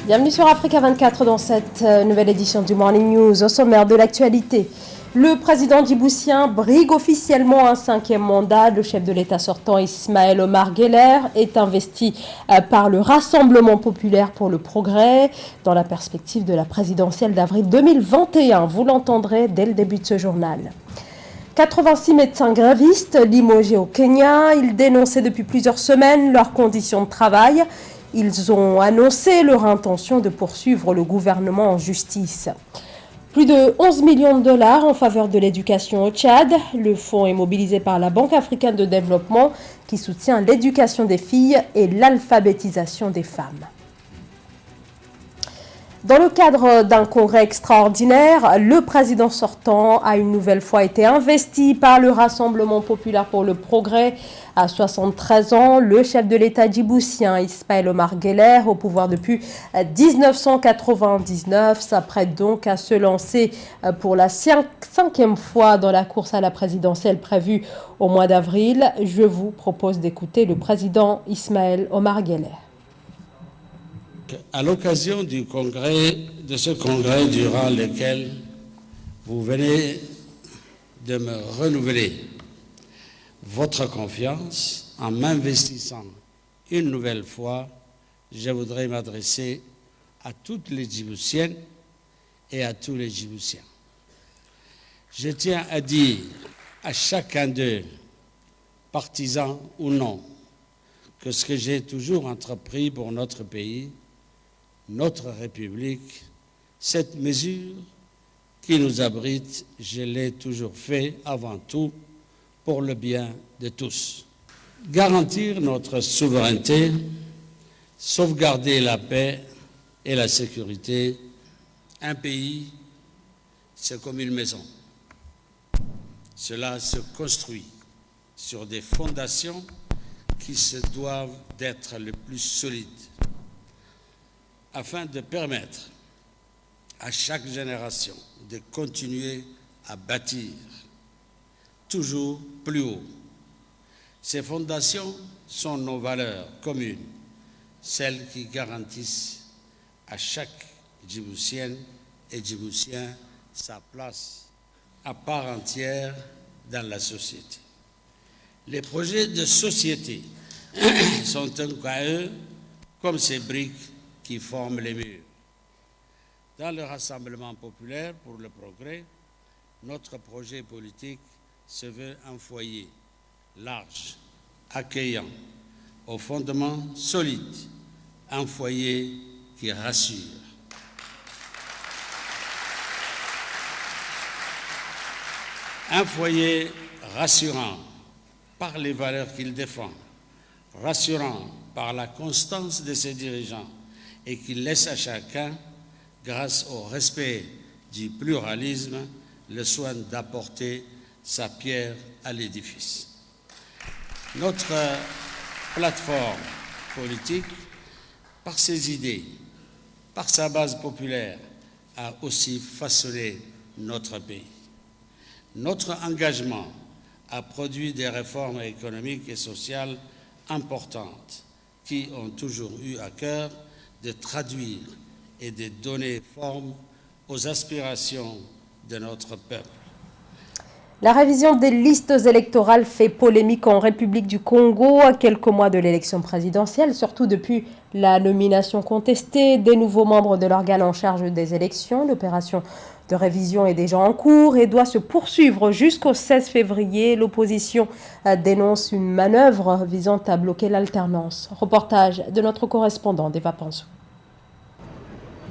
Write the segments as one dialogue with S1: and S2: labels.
S1: Bienvenue sur Africa 24 dans cette nouvelle édition du Morning News. Au sommaire de l'actualité, le président djiboutien brigue officiellement un 5e mandat. Le chef de l'État sortant, Ismaël Omar Guelleh, est investi par le Rassemblement populaire pour le progrès dans la perspective de la présidentielle d'avril 2021. Vous l'entendrez dès le début de ce journal. 86 médecins grévistes limogés au Kenya. Ils dénonçaient depuis plusieurs semaines leurs conditions de travail. Ils ont annoncé leur intention de poursuivre le gouvernement en justice. Plus de 11 millions de dollars en faveur de l'éducation au Tchad. Le fonds est mobilisé par la Banque africaine de développement qui soutient l'éducation des filles et l'alphabétisation des femmes. Dans le cadre d'un congrès extraordinaire, le président sortant a une nouvelle fois été investi par le Rassemblement populaire pour le progrès. À 73 ans, le chef de l'État djiboutien, Ismaël Omar Guelleh, au pouvoir depuis 1999, s'apprête donc à se lancer pour la 5e fois dans la course à la présidentielle prévue au mois d'avril. Je vous propose d'écouter le président Ismaël Omar Guelleh.
S2: À l'occasion de ce congrès durant lequel vous venez de me renouveler votre confiance en m'investissant une nouvelle fois, je voudrais m'adresser à toutes les Djiboutiennes et à tous les Djiboutiens. Je tiens à dire à chacun d'eux, partisans ou non, que ce que j'ai toujours entrepris pour notre pays, notre République, cette mesure qui nous abrite, je l'ai toujours fait avant tout pour le bien de tous. Garantir notre souveraineté, sauvegarder la paix et la sécurité. Un pays, c'est comme une maison. Cela se construit sur des fondations qui se doivent d'être les plus solides, afin de permettre à chaque génération de continuer à bâtir toujours plus haut. Ces fondations sont nos valeurs communes, celles qui garantissent à chaque Djiboutienne et Djiboutien sa place à part entière dans la société. Les projets de société sont un cas eux comme ces briques qui forment les murs. Dans le Rassemblement populaire pour le progrès, notre projet politique se veut un foyer large, accueillant, au fondement solide, un foyer qui rassure. Un foyer rassurant par les valeurs qu'il défend, rassurant par la constance de ses dirigeants, et qui laisse à chacun, grâce au respect du pluralisme, le soin d'apporter sa pierre à l'édifice. Notre plateforme politique, par ses idées, par sa base populaire, a aussi façonné notre pays. Notre engagement a produit des réformes économiques et sociales importantes qui ont toujours eu à cœur de traduire et de donner forme aux aspirations de notre peuple.
S1: La révision des listes électorales fait polémique en République du Congo à quelques mois de l'élection présidentielle, surtout depuis la nomination contestée des nouveaux membres de l'organe en charge des élections. L'opération de révision est déjà en cours et doit se poursuivre jusqu'au 16 février. L'opposition dénonce une manœuvre visant à bloquer l'alternance. Reportage de notre correspondant Deva Pansou.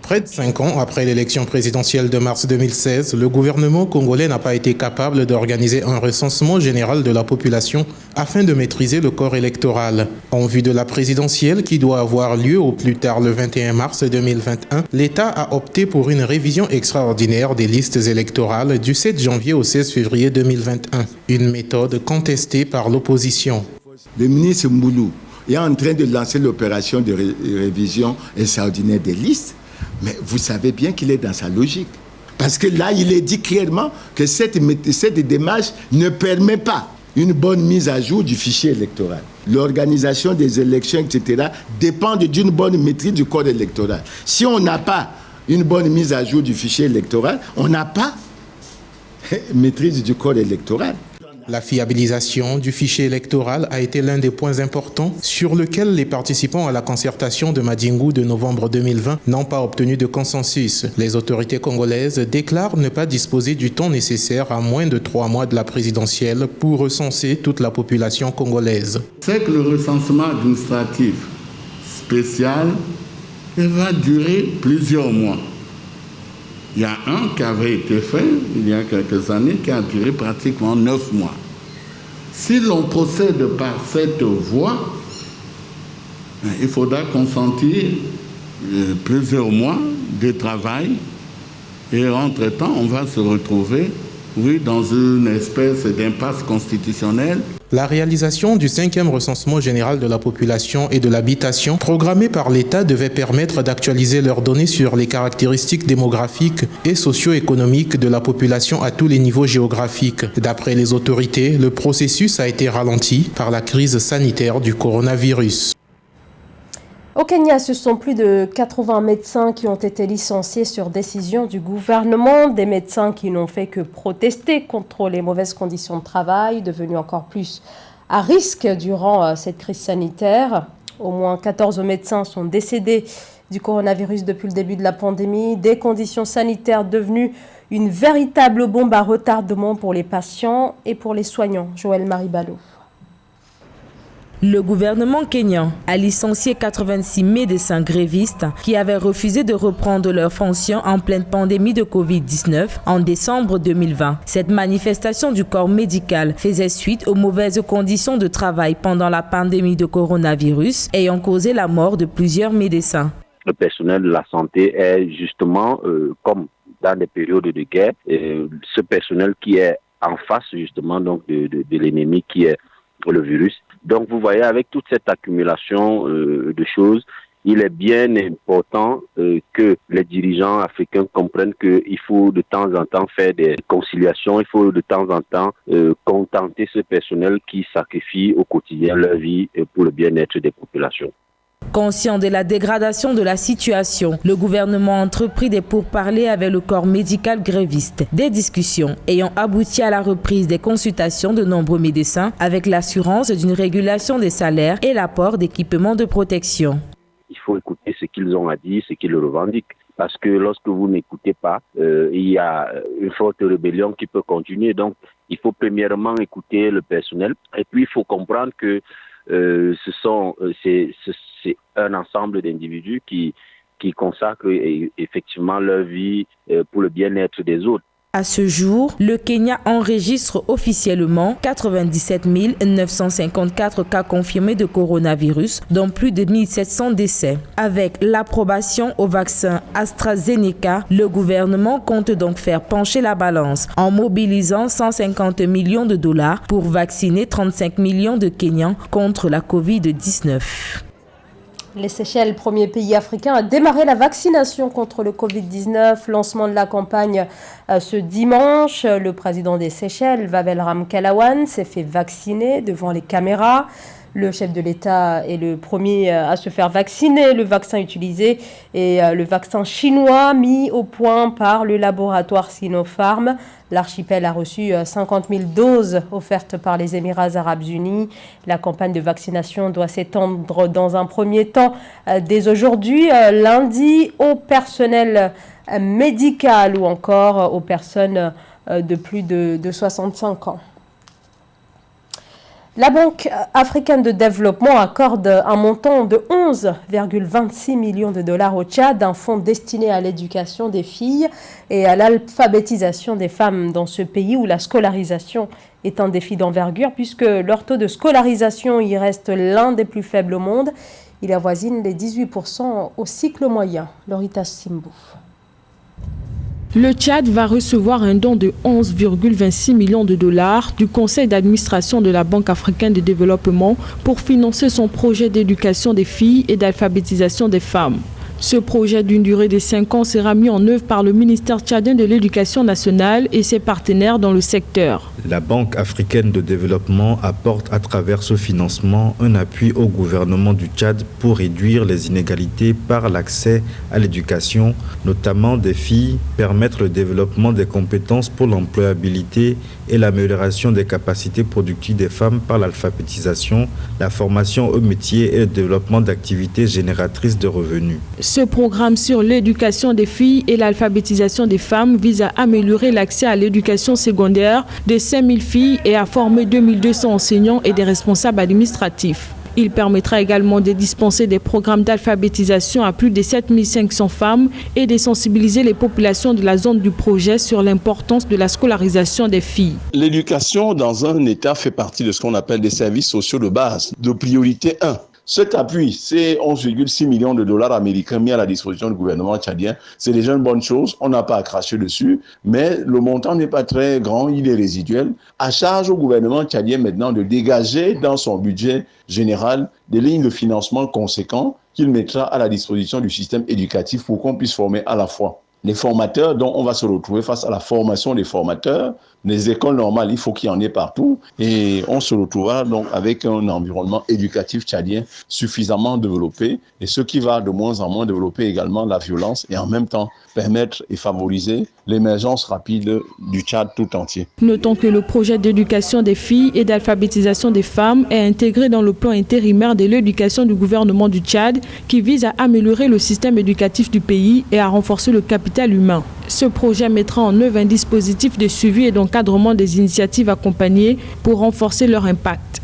S3: Près de 5 ans après l'élection présidentielle de mars 2016, le gouvernement congolais n'a pas été capable d'organiser un recensement général de la population afin de maîtriser le corps électoral. En vue de la présidentielle qui doit avoir lieu au plus tard le 21 mars 2021, l'État a opté pour une révision extraordinaire des listes électorales du 7 janvier au 16 février 2021, une méthode contestée par l'opposition.
S4: Le ministre Mboulou est en train de lancer l'opération de révision extraordinaire des listes. Mais vous savez bien qu'il est dans sa logique. Parce que là, il est dit clairement que cette démarche ne permet pas une bonne mise à jour du fichier électoral. L'organisation des élections, etc., dépendent d'une bonne maîtrise du code électoral. Si on n'a pas une bonne mise à jour du fichier électoral, on n'a pas maîtrise du code électoral.
S3: La fiabilisation du fichier électoral a été l'un des points importants sur lequel les participants à la concertation de Madingu de novembre 2020 n'ont pas obtenu de consensus. Les autorités congolaises déclarent ne pas disposer du temps nécessaire à moins de 3 mois de la présidentielle pour recenser toute la population congolaise.
S5: C'est que le recensement administratif spécial va durer plusieurs mois. Il y a un qui avait été fait il y a quelques années qui a duré pratiquement 9 mois. Si l'on procède par cette voie, il faudra consentir plusieurs mois de travail et entre-temps, on va se retrouver dans une espèce d'impasse constitutionnelle.
S3: La réalisation du 5e recensement général de la population et de l'habitation, programmé par l'État, devait permettre d'actualiser leurs données sur les caractéristiques démographiques et socio-économiques de la population à tous les niveaux géographiques. D'après les autorités, le processus a été ralenti par la crise sanitaire du coronavirus.
S1: Au Kenya, ce sont plus de 80 médecins qui ont été licenciés sur décision du gouvernement. Des médecins qui n'ont fait que protester contre les mauvaises conditions de travail, devenues encore plus à risque durant cette crise sanitaire. Au moins 14 médecins sont décédés du coronavirus depuis le début de la pandémie. Des conditions sanitaires devenues une véritable bombe à retardement pour les patients et pour les soignants. Joël Maribalo.
S6: Le gouvernement kényan a licencié 86 médecins grévistes qui avaient refusé de reprendre leurs fonctions en pleine pandémie de Covid-19 en décembre 2020. Cette manifestation du corps médical faisait suite aux mauvaises conditions de travail pendant la pandémie de coronavirus ayant causé la mort de plusieurs médecins.
S7: Le personnel de la santé est justement, comme dans des périodes de guerre, ce personnel qui est en face justement donc de l'ennemi qui est le virus. Donc vous voyez, avec toute cette accumulation de choses, il est bien important que les dirigeants africains comprennent qu'il faut de temps en temps faire des conciliations, il faut de temps en temps contenter ce personnel qui sacrifie au quotidien leur vie pour le bien-être des populations.
S6: Conscient de la dégradation de la situation, le gouvernement a entrepris des pourparlers avec le corps médical gréviste. Des discussions ayant abouti à la reprise des consultations de nombreux médecins avec l'assurance d'une régulation des salaires et l'apport d'équipements de protection.
S7: Il faut écouter ce qu'ils ont à dire, ce qu'ils revendiquent. Parce que lorsque vous n'écoutez pas, il y a une forte rébellion qui peut continuer. Donc, il faut premièrement écouter le personnel. Et puis, il faut comprendre que c'est un ensemble d'individus qui consacrent effectivement leur vie pour le bien-être des autres.
S6: À ce jour, le Kenya enregistre officiellement 97 954 cas confirmés de coronavirus, dont plus de 1700 décès. Avec l'approbation au vaccin AstraZeneca, le gouvernement compte donc faire pencher la balance en mobilisant 150 millions de dollars pour vacciner 35 millions de Kenyans contre la Covid-19.
S1: Les Seychelles, premier pays africain à démarrer la vaccination contre le Covid-19. Lancement de la campagne ce dimanche. Le président des Seychelles, Wavel Ramkalawan, s'est fait vacciner devant les caméras. Le chef de l'État est le premier à se faire vacciner. Le vaccin utilisé est le vaccin chinois mis au point par le laboratoire Sinopharm. L'archipel a reçu 50 000 doses offertes par les Émirats arabes unis. La campagne de vaccination doit s'étendre dans un premier temps dès aujourd'hui, lundi, au personnel médical ou encore aux personnes de plus de 65 ans. La Banque africaine de développement accorde un montant de 11,26 millions de dollars au Tchad, un fonds destiné à l'éducation des filles et à l'alphabétisation des femmes dans ce pays où la scolarisation est un défi d'envergure puisque leur taux de scolarisation y reste l'un des plus faibles au monde. Il avoisine les 18% au cycle moyen. Lorita Simbou.
S8: Le Tchad va recevoir un don de 11,26 millions de dollars du conseil d'administration de la Banque africaine de développement pour financer son projet d'éducation des filles et d'alphabétisation des femmes. Ce projet d'une durée de 5 ans sera mis en œuvre par le ministère tchadien de l'Éducation nationale et ses partenaires dans le secteur.
S9: La Banque africaine de développement apporte à travers ce financement un appui au gouvernement du Tchad pour réduire les inégalités par l'accès à l'éducation, notamment des filles, permettre le développement des compétences pour l'employabilité et l'amélioration des capacités productives des femmes par l'alphabétisation, la formation aux métiers et le développement d'activités génératrices de revenus.
S8: Ce programme sur l'éducation des filles et l'alphabétisation des femmes vise à améliorer l'accès à l'éducation secondaire de 5000 filles et à former 2200 enseignants et des responsables administratifs. Il permettra également de dispenser des programmes d'alphabétisation à plus de 7500 femmes et de sensibiliser les populations de la zone du projet sur l'importance de la scolarisation des filles.
S10: L'éducation dans un État fait partie de ce qu'on appelle des services sociaux de base, de priorité 1. Cet appui, c'est 11,6 millions de dollars américains mis à la disposition du gouvernement tchadien. C'est déjà une bonne chose, on n'a pas à cracher dessus, mais le montant n'est pas très grand, il est résiduel. À charge au gouvernement tchadien maintenant de dégager dans son budget général des lignes de financement conséquents qu'il mettra à la disposition du système éducatif pour qu'on puisse former à la fois les formateurs, dont on va se retrouver face à la formation des formateurs. Les écoles normales, il faut qu'il y en ait partout. Et on se retrouvera donc avec un environnement éducatif tchadien suffisamment développé. Et ce qui va de moins en moins développer également la violence et en même temps permettre et favoriser l'émergence rapide du Tchad tout entier.
S8: Notons que le projet d'éducation des filles et d'alphabétisation des femmes est intégré dans le plan intérimaire de l'éducation du gouvernement du Tchad qui vise à améliorer le système éducatif du pays et à renforcer le capital humain. Ce projet mettra en œuvre un dispositif de suivi et d'encadrement des initiatives accompagnées pour renforcer leur impact.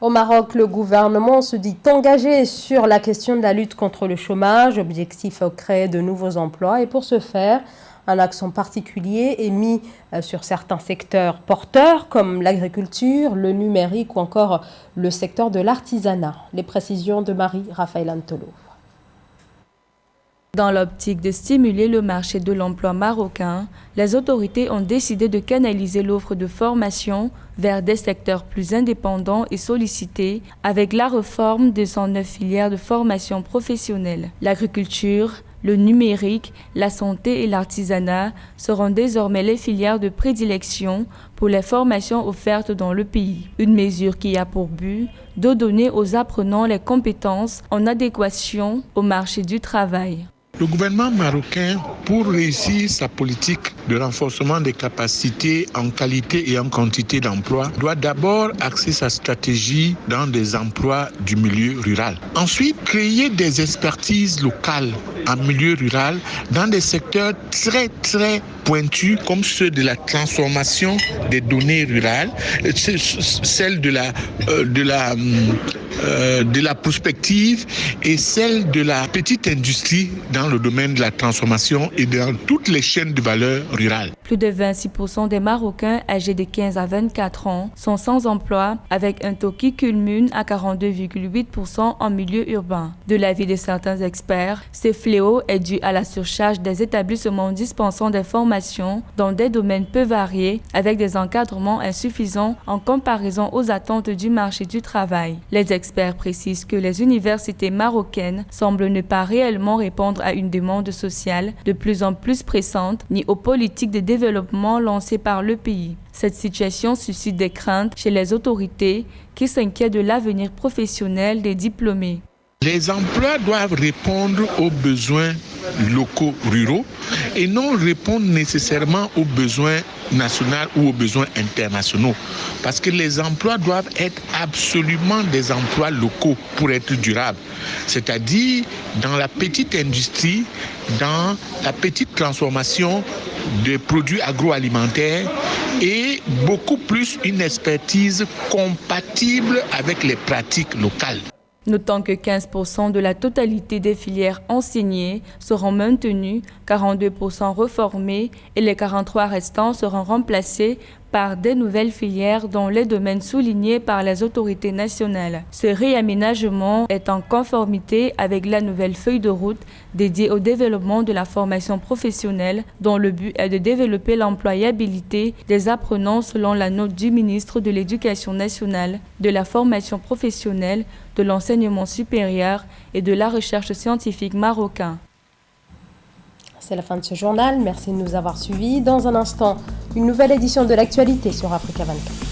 S1: Au Maroc, le gouvernement se dit engagé sur la question de la lutte contre le chômage. Objectif créer de nouveaux emplois et pour ce faire, un accent particulier est mis sur certains secteurs porteurs comme l'agriculture, le numérique ou encore le secteur de l'artisanat. Les précisions de Marie-Raphaël Antolo.
S11: Dans l'optique de stimuler le marché de l'emploi marocain, les autorités ont décidé de canaliser l'offre de formation vers des secteurs plus indépendants et sollicités avec la réforme des 109 filières de formation professionnelle. L'agriculture, le numérique, la santé et l'artisanat seront désormais les filières de prédilection pour les formations offertes dans le pays. Une mesure qui a pour but de donner aux apprenants les compétences en adéquation au marché du travail.
S12: Le gouvernement marocain, pour réussir sa politique de renforcement des capacités en qualité et en quantité d'emplois, doit d'abord axer sa stratégie dans des emplois du milieu rural. Ensuite, créer des expertises locales en milieu rural dans des secteurs très pointus comme ceux de la transformation des données rurales, celle de la prospective et celle de la petite industrie dans le domaine de la transformation et dans toutes les chaînes de valeur rurales.
S11: Plus de 26% des Marocains âgés de 15 à 24 ans sont sans emploi, avec un taux qui culmine à 42,8% en milieu urbain. De l'avis de certains experts, ce fléau est dû à la surcharge des établissements dispensant des formations dans des domaines peu variés, avec des encadrements insuffisants en comparaison aux attentes du marché du travail. Les experts précisent que les universités marocaines semblent ne pas réellement répondre à une demande sociale de plus en plus pressante, ni aux politiques de développement lancées par le pays. Cette situation suscite des craintes chez les autorités qui s'inquiètent de l'avenir professionnel des diplômés.
S12: Les emplois doivent répondre aux besoins locaux ruraux et non répondre nécessairement aux besoins nationaux ou aux besoins internationaux. Parce que les emplois doivent être absolument des emplois locaux pour être durables. C'est-à-dire dans la petite industrie, dans la petite transformation de produits agroalimentaires et beaucoup plus une expertise compatible avec les pratiques locales.
S11: Notons que 15% de la totalité des filières enseignées seront maintenues, 42% reformées et les 43 restants seront remplacés par des nouvelles filières dans les domaines soulignés par les autorités nationales. Ce réaménagement est en conformité avec la nouvelle feuille de route dédiée au développement de la formation professionnelle dont le but est de développer l'employabilité des apprenants selon la note du ministre de l'Éducation nationale, de la formation professionnelle, de l'enseignement supérieur et de la recherche scientifique marocain.
S1: C'est la fin de ce journal. Merci de nous avoir suivis. Dans un instant, une nouvelle édition de l'actualité sur Africa 24.